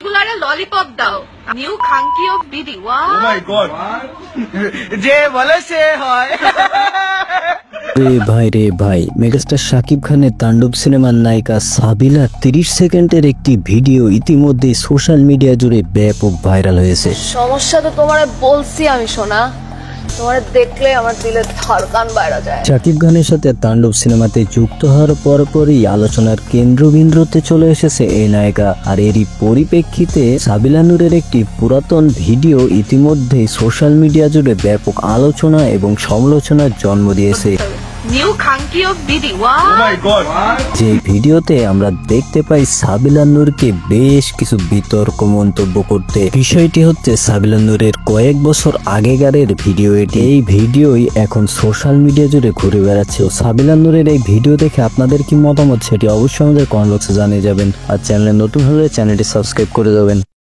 গুলারে lollipop দাও। New খাঙ্কি of BD. Wow, oh my god, যে বলে সে হয়। রে ভাই মেগাস্টার শাকিব খানের তাণ্ডব সিনেমার নায়িকা সাবিলা 30 সেকেন্ডের একটি ভিডিও ইতিমধ্যে সোশ্যাল মিডিয়া জুড়ে ব্যাপক ভাইরাল হয়েছে। সমস্যা তো তোমারে বলছি আমি, শোনা, তোমারে দেখলে আমার দিলের ধড়কান বাইরে যায়। শাকিব খানের সাথে তাণ্ডব সিনেমাতে যুক্ত হওয়ার পরপরই আলোচনার কেন্দ্রবিন্দুতে চলে এসেছে এই নায়িকা। আর এরই পরিপ্রেক্ষিতে সাবিলা নূরের একটি পুরাতন ভিডিও ইতিমধ্যে সোশ্যাল মিডিয়া জুড়ে ব্যাপক আলোচনা এবং সমালোচনার জন্ম দিয়েছে। নিউ খাঙ্কি of BD. Wow, oh my god. যে ভিডিওতে আমরা দেখতে পাই সাবিলা নূরকে বেশ কিছু বিতর্ক মন্তব্য করতে। বিষয়টি হচ্ছে সাবিলা নূরের কয়েক বছর আগেকারের ভিডিও। এই ভিডিওই এখন সোশ্যাল মিডিয়া জুড়ে ঘুরে বেড়াচ্ছে। ও সাবিলা নূরের এই ভিডিও দেখে আপনাদের কি মতামত সেটি অবশ্যই আমাদের কমেন্ট বক্সে জানিয়ে যাবেন। আর চ্যানেলে নতুন হলে চ্যানেলটি সাবস্ক্রাইব করে দেবেন।